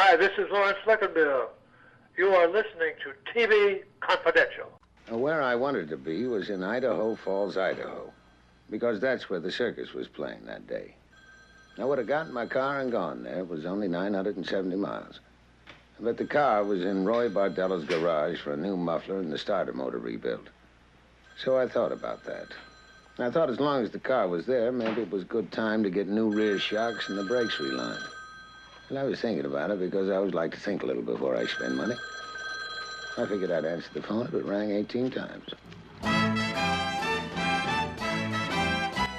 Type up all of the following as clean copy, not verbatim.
Hi, this is Lawrence Fleckenbill. You are listening to TV Confidential. Where I wanted to be was in Idaho Falls, Idaho, because that's where the circus was playing that day. I would have gotten my car and gone there. It was only 970 miles. But the car was in Roy Bardello's garage for a new muffler and the starter motor rebuilt. So I thought about that. I thought as long as the car was there, maybe it was good time to get new rear shocks and the brakes relined. And I was thinking about it because I always like to think a little before I spend money. I figured I'd answer the phone if it rang 18 times.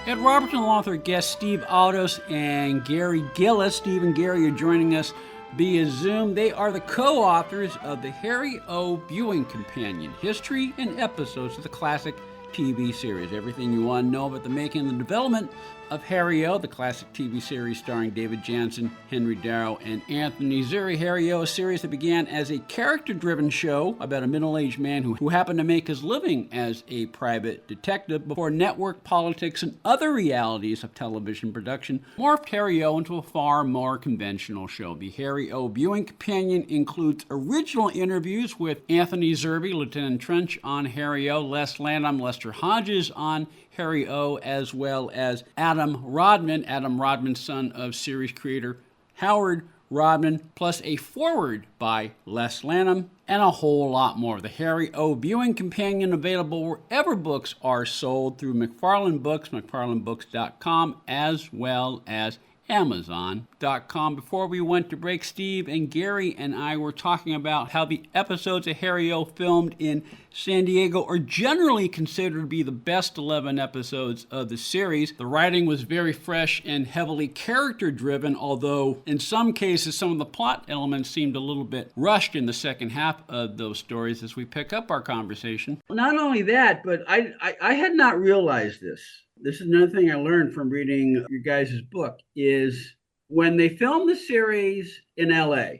Ed Robertson author guest Steve Aldous and Gary Gillies. Steve and Gary are joining us via Zoom. They are the co-authors of the Harry O. Viewing Companion, History and Episodes of the Classic TV series. Everything you want to know about the making and the development of Harry O., the classic TV series starring David Janssen, Henry Darrow, and Anthony Zerbe. Harry O., a series that began as a character-driven show about a middle-aged man who happened to make his living as a private detective before network politics and other realities of television production morphed Harry O. into a far more conventional show. The Harry O. Viewing Companion includes original interviews with Anthony Zerbe, Lieutenant Trench on Harry O., Les Lanham, Lester Hodges on Harry O., as well as Adam Rodman, son of series creator Howard Rodman, plus a foreword by Les Lanham, and a whole lot more. The Harry O. Viewing Companion available wherever books are sold through McFarland Books, McFarlandBooks.com, as well as Amazon.com. Before we went to break, Steve and Gary and I were talking about how the episodes of Harry O. filmed in San Diego are generally considered to be the best 11 episodes of the series. The writing was very fresh and heavily character-driven, although in some cases some of the plot elements seemed a little bit rushed in the second half of those stories as we pick up our conversation. Not only that, but I had not realized this. This is another thing I learned from reading your guys' book, is when they filmed the series in LA,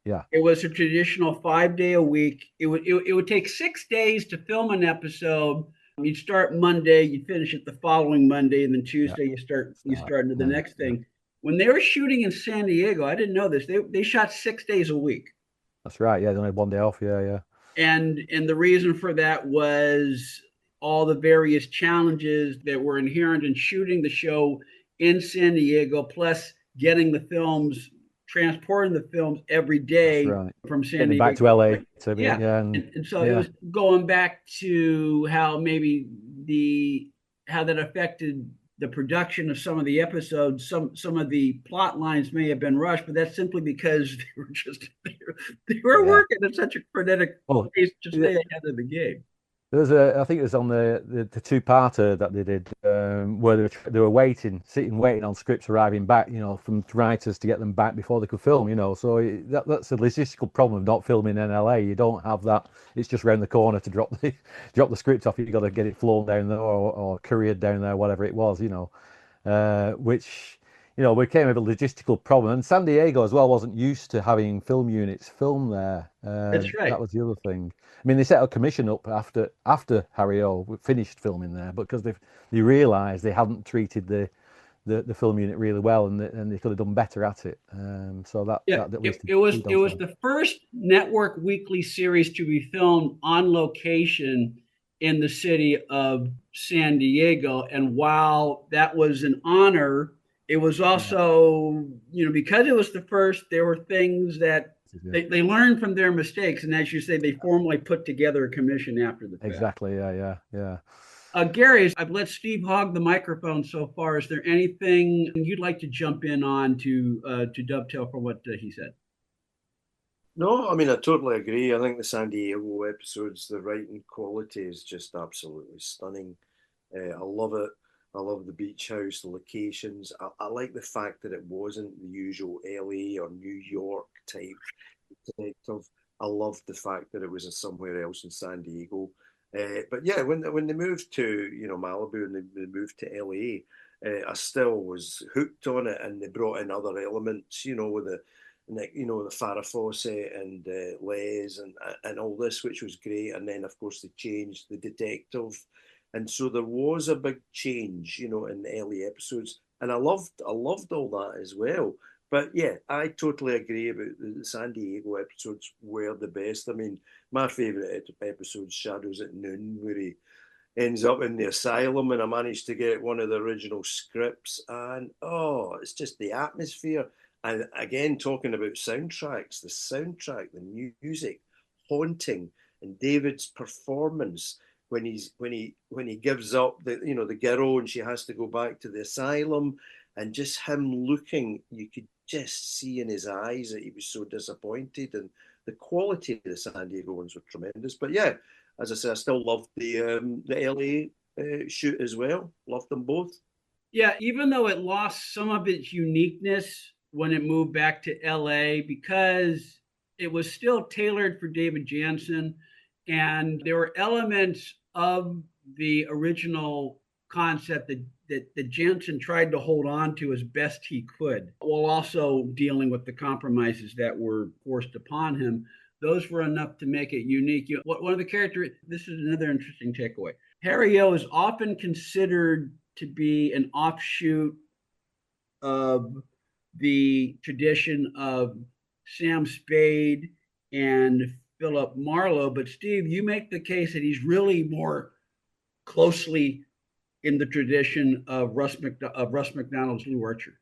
it was a traditional 5-day a week. It would take 6 days to film an episode. You'd start Monday, you'd finish it the following Monday, and then Tuesday you start into the next thing. When they were shooting in San Diego, I didn't know this. They shot 6 days a week. That's right. Yeah, they only had 1 day off. Yeah. And the reason for that was all the various challenges that were inherent in shooting the show in San Diego, plus getting the films, transporting the films every day from San Diego back to LA. And so it was going back to how maybe how that affected the production of some of the episodes. Some of the plot lines may have been rushed, but that's simply because they were working at such a frenetic pace to stay ahead of the game. There's I think it was on the two-parter that they did, where they were sitting waiting on scripts arriving back, from writers to get them back before they could film, So that's a logistical problem of not filming in LA. You don't have that. It's just around the corner to drop the script off. You got to get it flown down there or couriered down there, whatever it was, which became a logistical problem. And San Diego as well wasn't used to having film units film there. That's right. That was the other thing. I mean, they set a commission up after Harry O. finished filming there, because they realised they hadn't treated the film unit really well, and they could have done better at it. It was the first network weekly series to be filmed on location in the city of San Diego, and while that was an honor, it was also, because it was the first, there were things that they learned from their mistakes. And as you say, they formally put together a commission after the fact. Exactly. Yeah. Gary, I've let Steve hog the microphone so far. Is there anything you'd like to jump in on to dovetail from what he said? No, I mean, I totally agree. I think the San Diego episodes, the writing quality is just absolutely stunning. I love it. I love the beach house, the locations. I like the fact that it wasn't the usual LA or New York type detective. I loved the fact that it was somewhere else in San Diego. But yeah, when they moved to Malibu and they moved to LA, I still was hooked on it, and they brought in other elements, with the Farrah Fawcett and Les and all this, which was great. And then of course they changed the detective. And so there was a big change, in the early episodes, and I loved all that as well. But yeah, I totally agree about the San Diego episodes were the best. I mean, my favourite episode is Shadows at Noon, where he ends up in the asylum, and I managed to get one of the original scripts. And oh, it's just the atmosphere. And again, talking about soundtracks, the soundtrack, the music, haunting, and David's performance when he gives up the girl and she has to go back to the asylum, and just him looking, you could just see in his eyes that he was so disappointed, and the quality of the San Diego ones were tremendous. But yeah, as I say, I still loved the LA shoot as well. Loved them both. Yeah, even though it lost some of its uniqueness when it moved back to LA, because it was still tailored for David Janssen, and there were elements of the original concept that Janssen tried to hold on to as best he could, while also dealing with the compromises that were forced upon him. Those were enough to make it unique. One of the characters, this is another interesting takeaway. Harry O is often considered to be an offshoot of the tradition of Sam Spade and Philip Marlowe. But Steve, you make the case that he's really more closely in the tradition of Russ MacDonald's Lew Archer.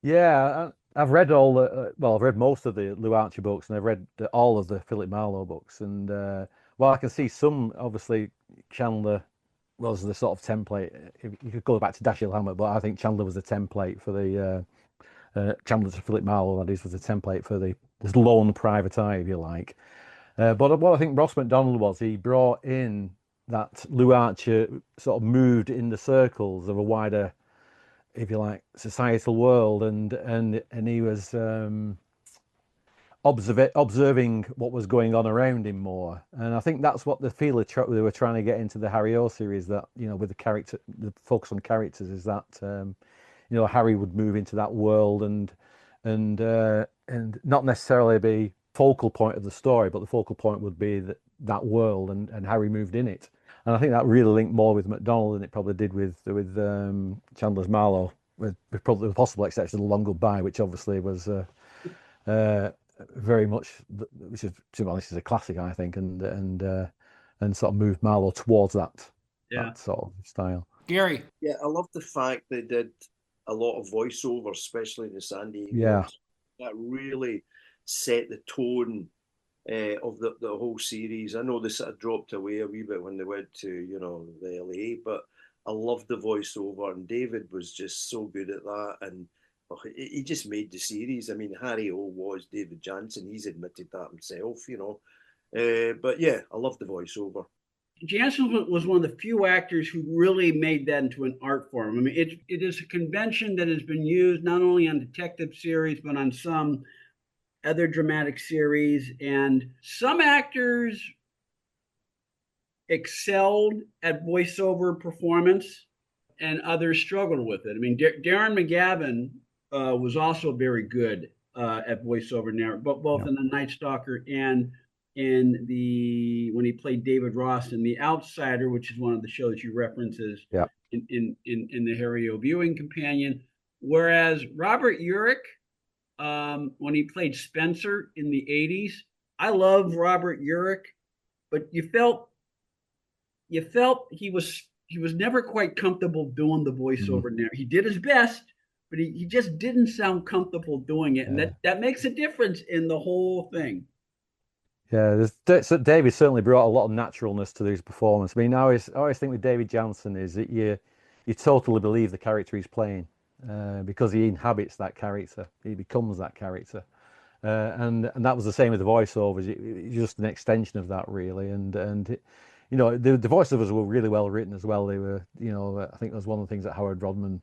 Yeah, I've read I've read most of the Lew Archer books, and I've read all of the Philip Marlowe books. And while I can see some, obviously, Chandler was the sort of template. If you could go back to Dashiell Hammett, but I think Chandler was the template for the Chandler to Philip Marlowe. That is, was the template for the lone private eye, if you like. But what I think Russ MacDonald was, he brought in that Lew Archer sort of moved in the circles of a wider, if you like, societal world, and he was observing what was going on around him more. And I think that's what the feel they were trying to get into the Harry O series, that, you know, with the focus on characters, is that Harry would move into that world and not necessarily be focal point of the story, but the focal point would be that world, and Harry moved in it. And I think that really linked more with MacDonald than it probably did with Chandler's Marlowe, with probably the possible exception of The Long Goodbye, which obviously was very much, which is, to be honest, is a classic, I think, and sort of moved Marlowe towards that sort of style. Gary. Yeah, I love the fact they did a lot of voiceover, especially in the San Diego. Yeah. That really set the tone of the whole series. I know they sort of dropped away a wee bit when they went to, the LA, but I loved the voiceover, and David was just so good at that, and he just made the series. I mean, Harry O was David Janssen. He's admitted that himself, but yeah, I love the voiceover. Janssen was one of the few actors who really made that into an art form. I mean, it is a convention that has been used not only on detective series, but on some other dramatic series. And some actors excelled at voiceover performance, and others struggled with it. I mean, Darren McGavin was also very good at voiceover narrative, both in The Night Stalker and when he played David Ross in The Outsider, which is one of the shows you references in the Harry O viewing companion. Whereas Robert Urich, when he played Spencer in the 80s, I love Robert Urich, but you felt he was never quite comfortable doing the voiceover. Now he did his best, but he just didn't sound comfortable doing it, and that makes a difference in the whole thing. Yeah, David certainly brought a lot of naturalness to his performance. I mean, I always think with David Janssen is that you totally believe the character he's playing, because he inhabits that character, he becomes that character, and that was the same with the voiceovers. It's just an extension of that, really, and the voiceovers were really well written as well. They were, I think that was one of the things that Howard Rodman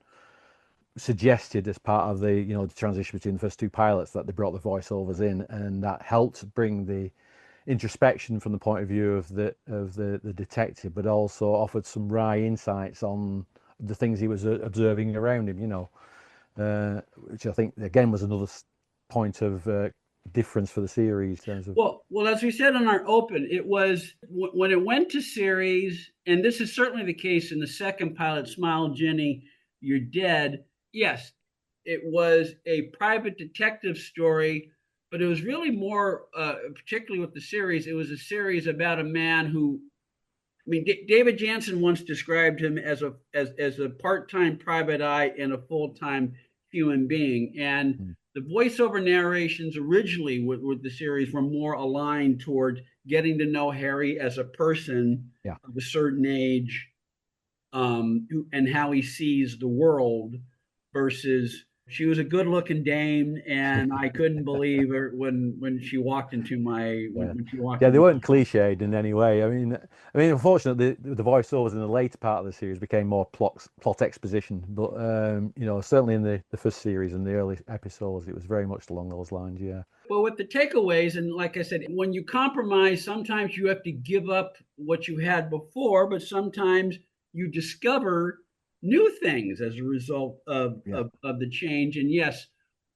suggested as part of the transition between the first two pilots, that they brought the voiceovers in, and that helped bring the introspection from the point of view of the detective, but also offered some wry insights on the things he was observing around him, which I think again was another point of difference for the series. In terms of... well, as we said in our open, it was when it went to series, and this is certainly the case in the second pilot, Smile Jenny, You're Dead. Yes, it was a private detective story, but it was really more, particularly with the series, it was a series about a man who, I mean, David Janssen once described him as a part-time private eye and a full-time human being. And the voiceover narrations originally with the series were more aligned toward getting to know Harry as a person of a certain age, and how he sees the world, versus she was a good-looking dame, and I couldn't believe her when she walked into my when she walked. Yeah, they weren't cliched in any way. I mean, unfortunately, the voiceovers in the later part of the series became more plot exposition. But certainly in the first series and the early episodes, it was very much along those lines. Yeah. Well, with the takeaways, and like I said, when you compromise, sometimes you have to give up what you had before, but sometimes you discover new things as a result of the change. And yes,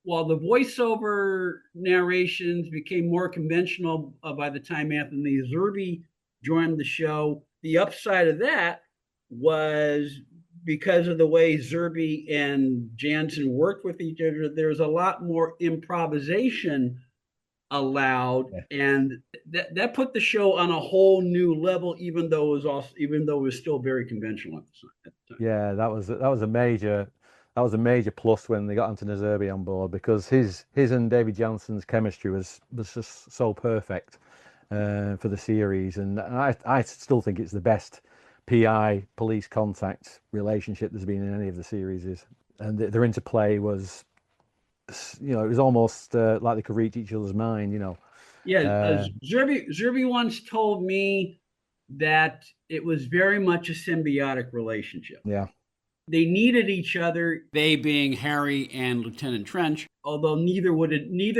while the voiceover narrations became more conventional by the time Anthony Zerbe joined the show, the upside of that was because of the way Zerbe and Janssen worked with each other, there's a lot more improvisation allowed, and that put the show on a whole new level, even though it was still very conventional at the time. Yeah, that was a major plus when they got Anthony Zerbe on board, because his and David Janssen's chemistry was just so perfect for the series, and I still think it's the best PI police contact relationship there's been in any of the series, and their interplay was, it was almost like they could read each other's mind, Zerbe once told me that it was very much a symbiotic relationship. Yeah. They needed each other. They being Harry and Lieutenant Trench. Although neither would admit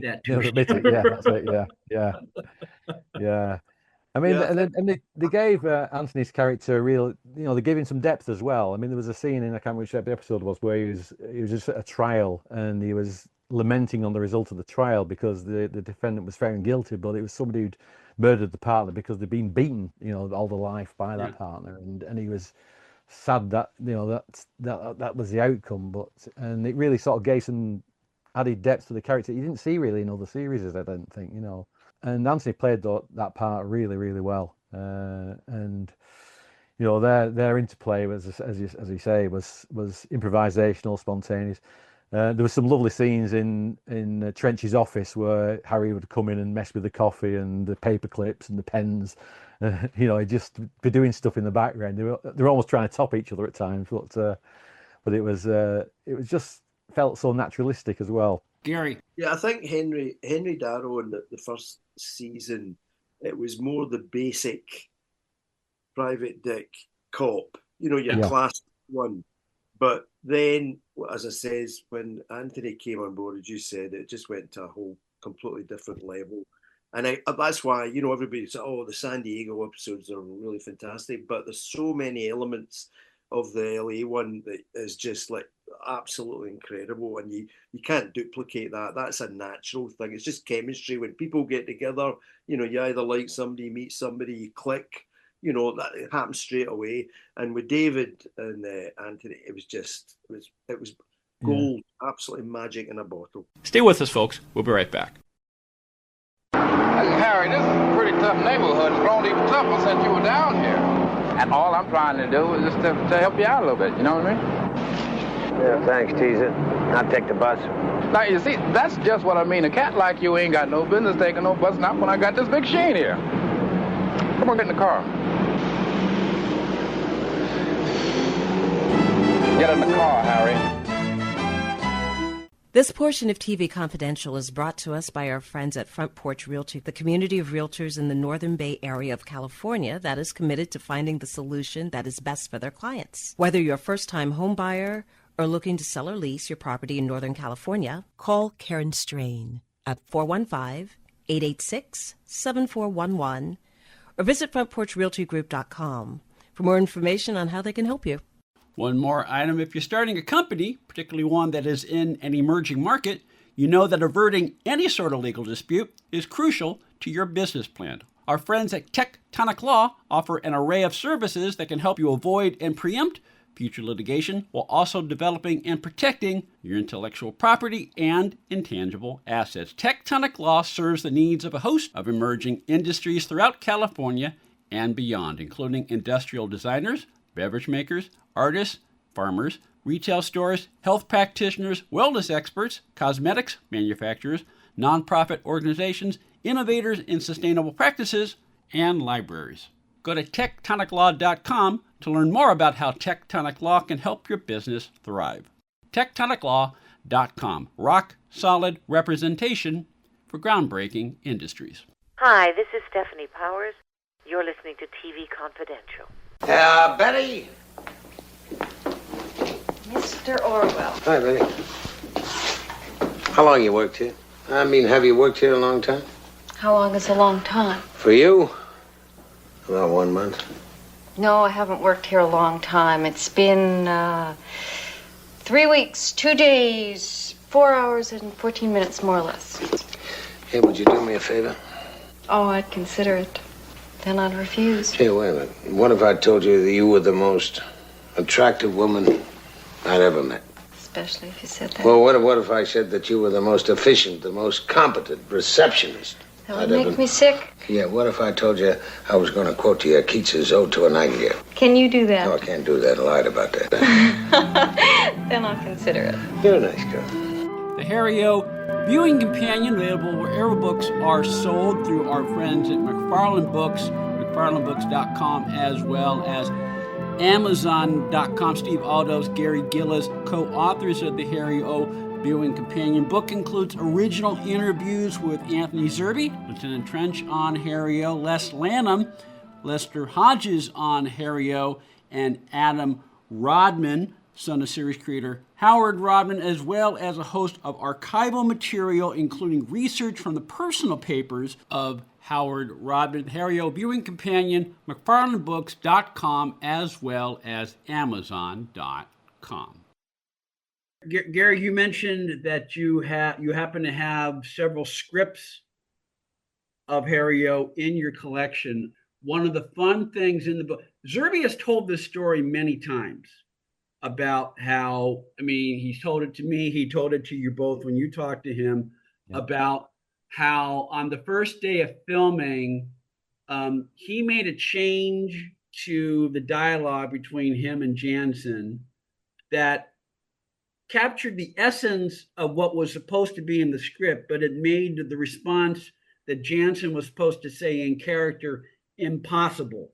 that to admit it. Yeah, that's it. Yeah. I mean, and they gave Anthony's character a real, they gave him some depth as well. I mean, there was a scene in, I can't remember which episode it was, where he was just at a trial and he was lamenting on the result of the trial because the defendant was found guilty, but it was somebody who'd murdered the partner because they'd been beaten, all the life by that partner, and he was sad that that was the outcome. And it really sort of gave some added depth to the character you didn't see really in other series, I don't think, And Anthony played that part really, really well, and their interplay was, as you say, was improvisational, spontaneous. There were some lovely scenes in Trench's office where Harry would come in and mess with the coffee and the paper clips and the pens. He'd just be doing stuff in the background. They were almost trying to top each other at times, but it was just felt so naturalistic as well. Gary. Yeah, I think Henry Darrow in the first season, it was more the basic private dick cop, your class one. But then, as I says, when Anthony came on board, as you said, it just went to a whole completely different level. And that's why, everybody said, oh, the San Diego episodes are really fantastic. But there's so many elements of the LA one that is just like absolutely incredible, and you can't duplicate that. That's a natural thing. It's just chemistry. When people get together, you either like somebody, meet somebody, you click, that happens straight away. And with David and Anthony, it was gold, absolutely magic in a bottle. Stay with us, folks. We'll be right back. Harry, this is a pretty tough neighborhood. It's grown even tougher since you were down here. And all I'm trying to do is just to help you out a little bit, you know what I mean? Yeah, thanks, teaser. I'll take the bus. Now, you see, that's just what I mean. A cat like you ain't got no business taking no bus, not when I got this big machine here. Come on, get in the car. Get in the car, Harry. This portion of TV Confidential is brought to us by our friends at Front Porch Realty, the community of realtors in the Northern Bay area of California that is committed to finding the solution that is best for their clients. Whether you're a first-time home buyer or looking to sell or lease your property in Northern California, call Karen Strain at 415-886-7411 or visit frontporchrealtygroup.com for more information on how they can help you. One more item. If you're starting a company, particularly one that is in an emerging market, you know that averting any sort of legal dispute is crucial to your business plan. Our friends at Tectonic Law offer an array of services that can help you avoid and preempt future litigation, while also developing and protecting your intellectual property and intangible assets. Tectonic Law serves the needs of a host of emerging industries throughout California and beyond, including industrial designers, beverage makers, artists, farmers, retail stores, health practitioners, wellness experts, cosmetics manufacturers, nonprofit organizations, innovators in sustainable practices, and libraries. Go to tectoniclaw.com to learn more about how Tectonic Law can help your business thrive. tectoniclaw.com. Rock solid representation for groundbreaking industries. Hi, this is Stephanie Powers. You're listening to TV Confidential. Betty? Mr. Orwell. Hi, Betty. How long you worked here? I mean, have you worked here a long time? How long is a long time? For you? About 1 month. No, I haven't worked here a long time. It's been 3 weeks, 2 days, 4 hours and 14 minutes, more or less. Hey, would you do me a favor? Oh, I'd consider it. Then I'd refuse. Hey, wait a minute. What if I told you that you were the most attractive woman I'd ever met? Especially if you said that. Well, what if I said that you were the most efficient, the most competent receptionist? That would make me sick. Yeah, what if I told you I was going to quote you Keats's Ode to a Nightingale? Can you do that? No, I can't do that. I lied about that. Then I'll consider it. You're a nice girl. The Harry O. Viewing Companion, available wherever books are sold through our friends at McFarland Books, McFarlandBooks.com, as well as Amazon.com. Steve Aldous, Gary Gillies, co-authors of the Harry O. Viewing Companion. Book includes original interviews with Anthony Zerbe, Lieutenant Trench on Harry O., Les Lanham, Lester Hodges on Harry O., and Adam Rodman, son of series creator Howard Rodman, as well as a host of archival material, including research from the personal papers of Howard Rodman. Harry O. Viewing Companion, McFarlandBooks.com, as well as Amazon.com. Gary, you mentioned that you happen to have several scripts of Harry O. in your collection. One of the fun things in the book, Zerbe has told this story many times about how, I mean, he's told it to me, he told it to you both when you talked to him, about how on the first day of filming, he made a change to the dialogue between him and Janssen that captured the essence of what was supposed to be in the script, but it made the response that Janssen was supposed to say in character impossible.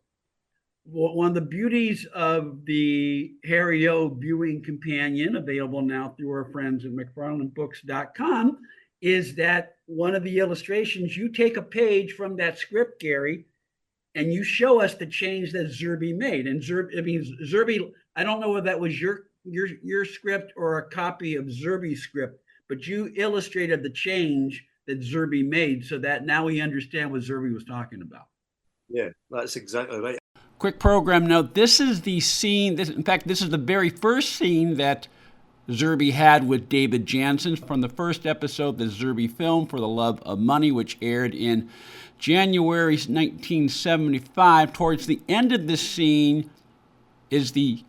One of the beauties of the Harry O. Viewing Companion, available now through our friends at McFarlandBooks.com, is that one of the illustrations, you take a page from that script, Gary, and you show us the change that Zerbe made. And Zerbe, I don't know if that was your script or a copy of Zerbe's script, but you illustrated the change that Zerbe made so that now we understand what Zerbe was talking about. Yeah, that's exactly right. Quick program note, this is the scene, this is the very first scene that Zerbe had with David Janssen from the first episode that Zerbe filmed, For the Love of Money, which aired in January 1975. Towards the end of this scene is the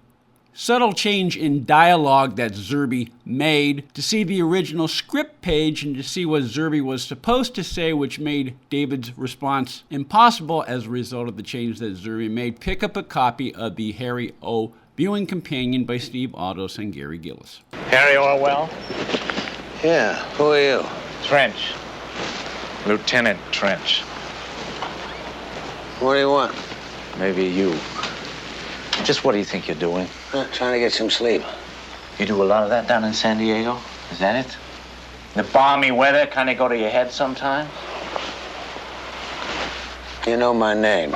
subtle change in dialogue that Zerbe made. To see the original script page and to see what Zerbe was supposed to say, which made David's response impossible as a result of the change that Zerbe made, pick up a copy of the Harry O. Viewing Companion by Steve Aldous and Gary Gillies. Harry Orwell? Yeah, who are you? Trench. Lieutenant Trench. What do you want? Maybe you. Just what do you think you're doing? Trying to get some sleep. You do a lot of that down in San Diego? Is that it? The balmy weather kind of go to your head sometime? You know my name.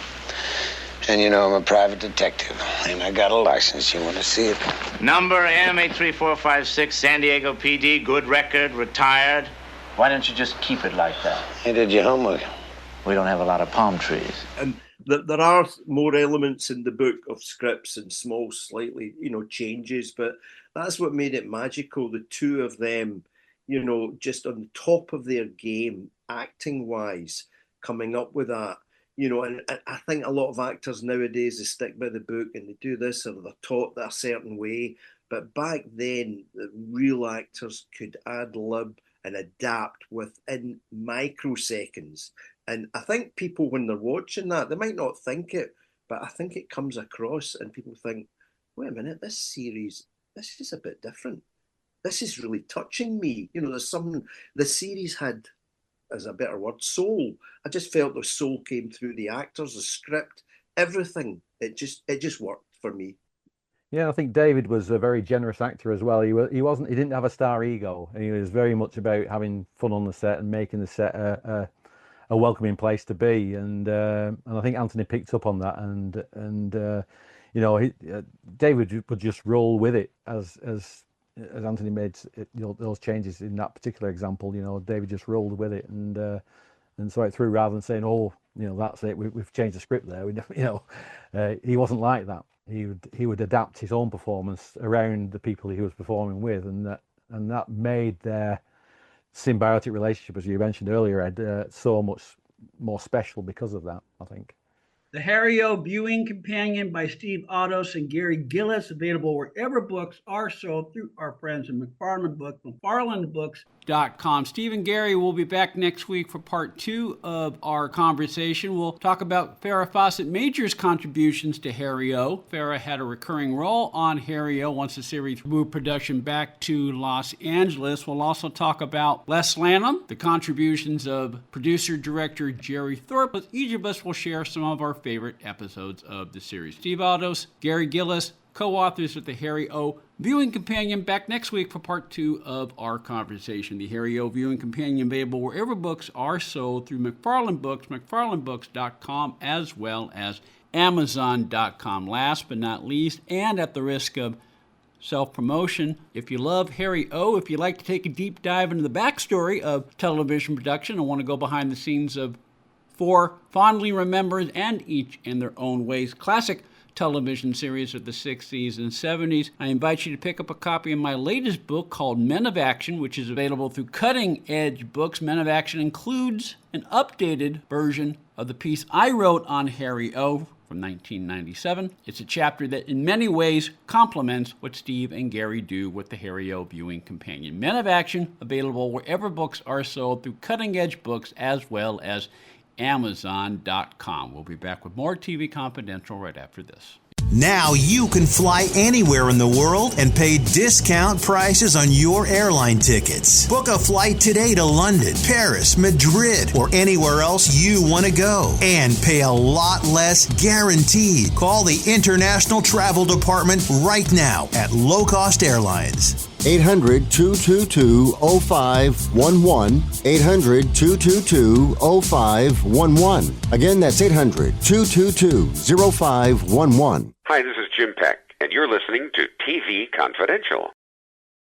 And you know I'm a private detective. And I got a license. You want to see it? Number M83456, San Diego PD, good record, retired. Why don't you just keep it like that? You did your homework. We don't have a lot of palm trees. And there are more elements in the book of scripts and small, slightly, changes, but that's what made it magical. The two of them, just on the top of their game, acting-wise, coming up with that, You know, and I think a lot of actors nowadays, they stick by the book and they do this, or they're taught that a certain way. But back then, the real actors could ad-lib and adapt within microseconds. And I think people, when they're watching that, they might not think it, but I think it comes across and people think, wait a minute, this series, this is a bit different. This is really touching me. You know, there's something, the series had, as a better word, soul. I just felt the soul came through the actors, the script, everything. It just worked for me. Yeah, I think David was a very generous actor as well. He didn't have a star ego. He was very much about having fun on the set and making the set a welcoming place to be. And I think Anthony picked up on that. And you know, David would just roll with it as Anthony made, you know, those changes in that particular example. You know, David just rolled with it and saw it through rather than saying, "Oh, you know, that's it. We've changed the script there." He wasn't like that. He would adapt his own performance around the people he was performing with, and that made their symbiotic relationship, as you mentioned earlier, Ed, so much more special because of that, I think. The Harry O. Viewing Companion by Steve Aldous and Gary Gillies, available wherever books are sold through our friends at McFarland Books, McFarlandBooks.com. Steve and Gary will be back next week for part 2 of our conversation. We'll talk about Farrah Fawcett Major's contributions to Harry O. Farrah had a recurring role on Harry O. once the series moved production back to Los Angeles. We'll also talk about Les Lanham, the contributions of producer-director Jerry Thorpe. Each of us will share some of our favorite episodes of the series. Steve Aldous, Gary Gillies, co-authors of the Harry O. Viewing Companion, back next week for part 2 of our conversation. The Harry O. Viewing Companion, available wherever books are sold through McFarland Books, McFarlandBooks.com, as well as Amazon.com. Last but not least, and at the risk of self-promotion, if you love Harry O., if you'd like to take a deep dive into the backstory of television production and want to go behind the scenes of 4 fondly remembered and each in their own ways classic television series of the 60s and 70s, I invite you to pick up a copy of my latest book called Men of Action, which is available through Cutting Edge Books. Men of Action includes an updated version of the piece I wrote on Harry O. from 1997. It's a chapter that in many ways complements what Steve and Gary do with the Harry O. Viewing Companion. Men of Action, available wherever books are sold through Cutting Edge Books, as well as Amazon.com. We'll be back with more TV Confidential right after this. Now you can fly anywhere in the world and pay discount prices on your airline tickets. Book a flight today to London, Paris, Madrid, or anywhere else you want to go. And pay a lot less guaranteed. Call the International Travel Department right now at Low Cost Airlines. 800-222-0511. 800-222-0511. Again, that's 800-222-0511. Hi, this is Jim Peck, and you're listening to TV Confidential.